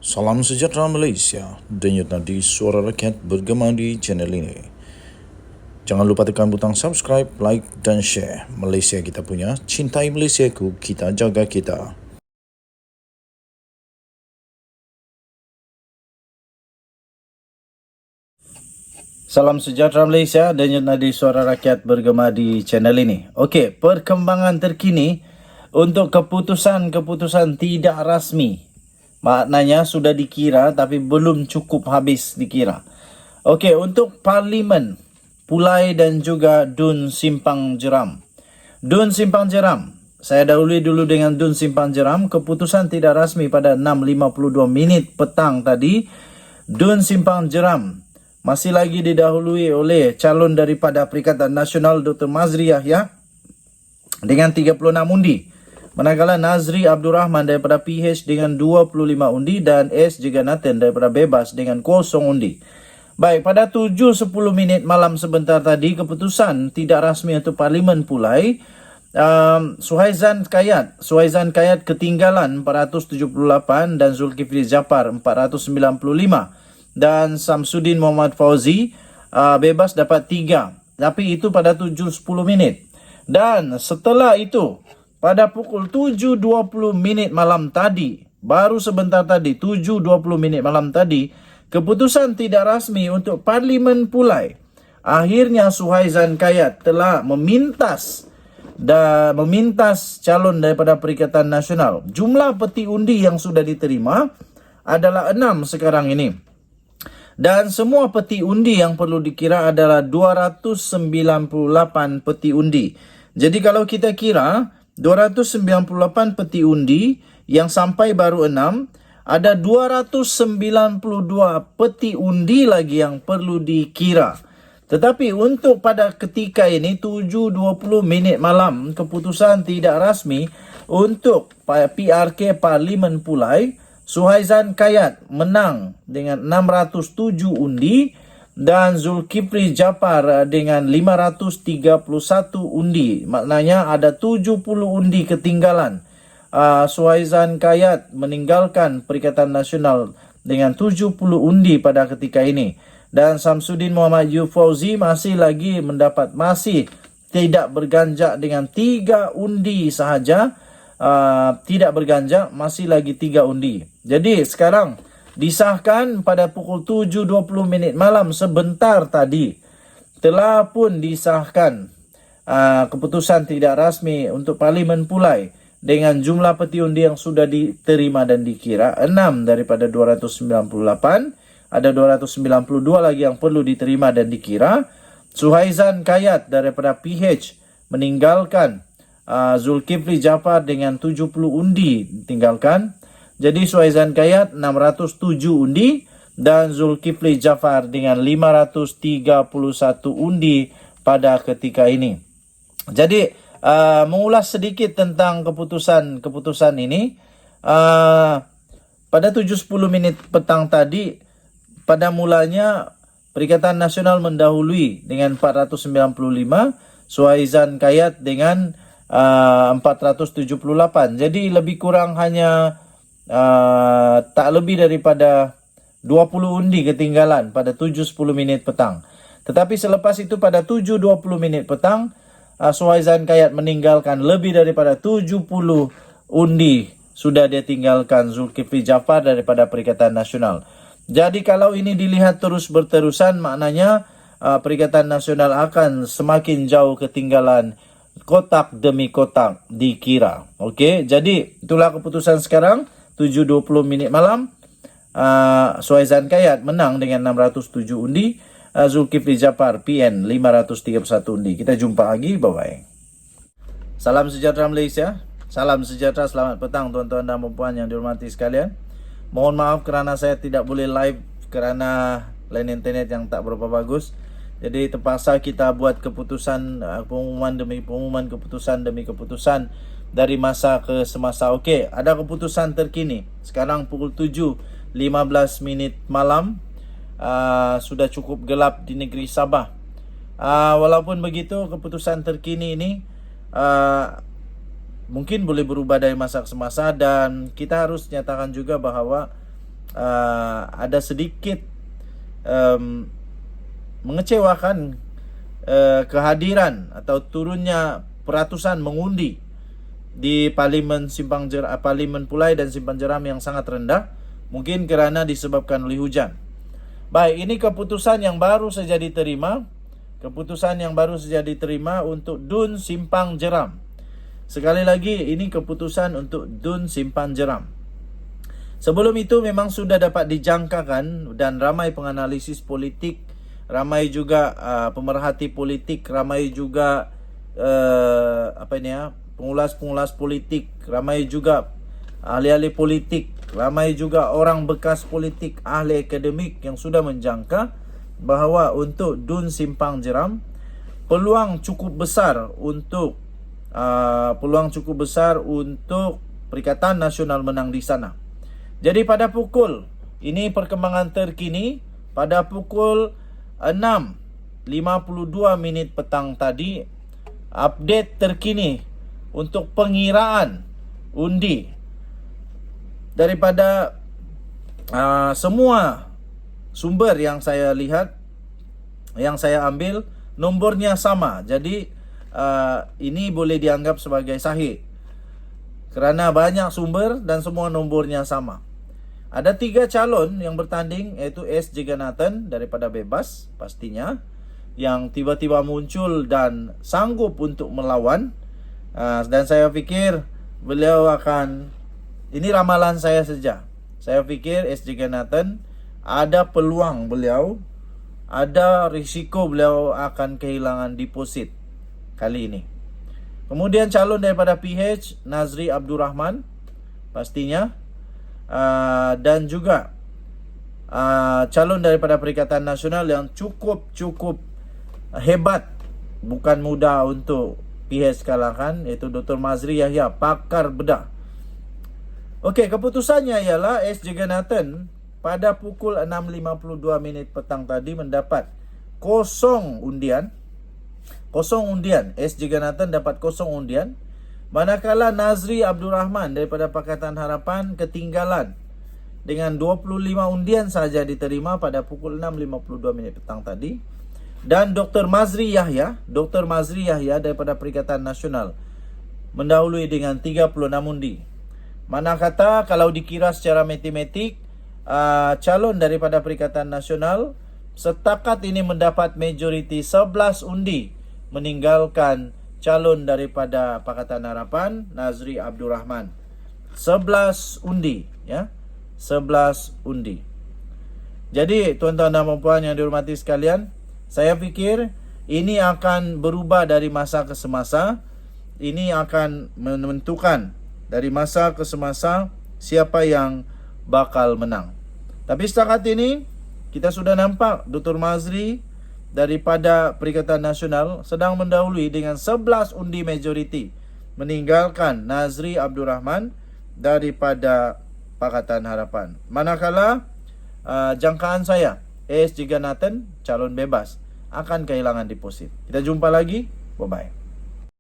Salam sejahtera Malaysia, denyut nadi suara rakyat bergema di channel ini. Jangan lupa tekan butang subscribe, like dan share. Malaysia kita punya, cintai Malaysiaku, kita jaga kita. Salam sejahtera Malaysia, denyut nadi suara rakyat bergema di channel ini. Okey, perkembangan terkini untuk keputusan-keputusan tidak rasmi. Maknanya sudah dikira tapi belum cukup habis dikira. Okey, untuk Parlimen, Pulai dan juga Dun Simpang Jeram. Dun Simpang Jeram. Saya dahului dulu dengan Dun Simpang Jeram. Keputusan tidak rasmi pada 6.52 minit petang tadi. Dun Simpang Jeram masih lagi didahului oleh calon daripada Perikatan Nasional Dr. Mazri Yahya dengan 36 undi. Manakala Nazri Abdul Rahman daripada PH dengan 25 undi dan S. Jegannathan daripada Bebas dengan 0 undi. Baik, pada 7.10 minit malam sebentar tadi, keputusan tidak rasmi untuk Parlimen Pulai, Suhaizan Kayat ketinggalan 478 dan Zulkifli Jaafar 495 dan Samsudin Muhammad Fauzi Bebas dapat 3. Tapi itu pada 7.10 minit. Dan setelah itu, pada pukul 7.20 minit malam tadi, baru sebentar tadi, 7.20 minit malam tadi, keputusan tidak rasmi untuk Parlimen Pulai. Akhirnya Suhaizan Kayat telah memintas calon daripada Perikatan Nasional. Jumlah peti undi yang sudah diterima adalah 6 sekarang ini. Dan semua peti undi yang perlu dikira adalah 298 peti undi. Jadi kalau kita kira 298 peti undi yang sampai baru 6, ada 292 peti undi lagi yang perlu dikira. Tetapi untuk pada ketika ini 7.20 minit malam, keputusan tidak rasmi untuk PRK Parlimen Pulai, Suhaizan Kayat menang dengan 607 undi dan Zulkifli Jaafar dengan 531 undi. Maknanya ada 70 undi ketinggalan. Suhaizan Kayat meninggalkan Perikatan Nasional dengan 70 undi pada ketika ini. Dan Samsudin Muhammad Fauzi masih tidak berganjak dengan 3 undi sahaja. Tidak berganjak, masih lagi 3 undi. Jadi sekarang disahkan pada pukul 7.20 minit malam sebentar tadi. Telah pun disahkan keputusan tidak rasmi untuk Parlimen Pulai dengan jumlah peti undi yang sudah diterima dan dikira 6 daripada 298. Ada 292 lagi yang perlu diterima dan dikira. Suhaizan Kayat daripada PH meninggalkan Zulkifli Jaafar dengan 70 undi ditinggalkan. Jadi Suhaizan Kayat 607 undi dan Zulkifli Jaafar dengan 531 undi pada ketika ini. Jadi mengulas sedikit tentang keputusan ini. Pada 7.10 minit petang tadi, pada mulanya Perikatan Nasional mendahului dengan 495, Suhaizan Kayat dengan 478. Jadi lebih kurang hanya tak lebih daripada 20 undi ketinggalan pada 7.10 minit petang. Tetapi selepas itu pada 7.20 menit petang, Suhaizan Kayat meninggalkan lebih daripada 70 undi sudah dia tinggalkan Zulkifli Jaafar daripada Perikatan Nasional. Jadi kalau ini dilihat terus berterusan, maknanya Perikatan Nasional akan semakin jauh ketinggalan kotak demi kotak dikira. Okey, jadi itulah keputusan sekarang 7.20 minit malam. Suhaizan Kayat menang dengan 607 undi, Zulkifli Jaafar PN 531 undi. Kita jumpa lagi, bye-bye. Salam sejahtera Malaysia. Salam sejahtera, selamat petang tuan-tuan dan puan yang dihormati sekalian. Mohon maaf kerana saya tidak boleh live kerana line internet yang tak berapa bagus. Jadi terpaksa kita buat keputusan pengumuman demi pengumuman, keputusan demi keputusan dari masa ke semasa. Okey, ada keputusan terkini. Sekarang pukul 7.15 minit malam. Sudah cukup gelap di negeri Sabah. Walaupun begitu, keputusan terkini ini mungkin boleh berubah dari masa ke semasa, dan kita harus nyatakan juga bahawa ada sedikit mengecewakan kehadiran atau turunnya peratusan mengundi di Parlimen Parlimen Pulai dan Simpang Jeram yang sangat rendah, mungkin kerana disebabkan oleh hujan. Baik, ini keputusan yang baru saja diterima. Keputusan yang baru saja diterima untuk Dun Simpang Jeram. Sekali lagi, ini keputusan untuk Dun Simpang Jeram. Sebelum itu memang sudah dapat dijangkakan dan ramai penganalisis politik, ramai juga pemerhati politik, ramai juga pengulas-pengulas politik, ramai juga ahli-ahli politik, ramai juga orang bekas politik, ahli akademik yang sudah menjangka bahawa untuk Dun Simpang Jeram peluang cukup besar untuk Perikatan Nasional menang di sana. Jadi pada pukul, ini perkembangan terkini, pada pukul 6.52 petang tadi, update terkini untuk pengiraan undi daripada semua sumber yang saya lihat, yang saya ambil, nombornya sama. Jadi ini boleh dianggap sebagai sahih kerana banyak sumber dan semua nombornya sama. Ada 3 calon yang bertanding, iaitu S. Jegannathan daripada Bebas pastinya, yang tiba-tiba muncul dan sanggup untuk melawan. Dan saya fikir beliau akan, ini ramalan saya saja, saya fikir S. Jegannathan ada peluang beliau, ada risiko beliau akan kehilangan deposit kali ini. Kemudian calon daripada PH, Nazri Abdul Rahman pastinya, dan juga calon daripada Perikatan Nasional yang cukup hebat, bukan mudah untuk PH kalahkan, iaitu Dr. Mazri Yahya, pakar bedah. Okey, keputusannya ialah S. Jegannathan pada pukul 6.52 petang tadi mendapat kosong undian. S. Jegannathan dapat kosong undian, manakala Nazri Abdul Rahman daripada Pakatan Harapan ketinggalan dengan 25 undian saja diterima pada pukul 6.52 petang tadi. Dan Dr. Mazri Yahya daripada Perikatan Nasional mendahului dengan 36 undi. Mana kata kalau dikira secara matematik, calon daripada Perikatan Nasional setakat ini mendapat majoriti 11 undi meninggalkan calon daripada Pakatan Harapan, Nazri Abdul Rahman. 11 undi, ya. 11 undi. Jadi tuan-tuan dan puan yang dihormati sekalian, saya fikir ini akan berubah dari masa ke semasa. Ini akan menentukan dari masa ke semasa siapa yang bakal menang. Tapi setakat ini kita sudah nampak Dr. Mazri daripada Perikatan Nasional sedang mendahului dengan 11 undi majoriti, meninggalkan Nazri Abdul Rahman daripada Pakatan Harapan. Manakala jangkaan saya, S. Jegannathan calon bebas akan kehilangan deposit. Kita jumpa lagi. Bye-bye.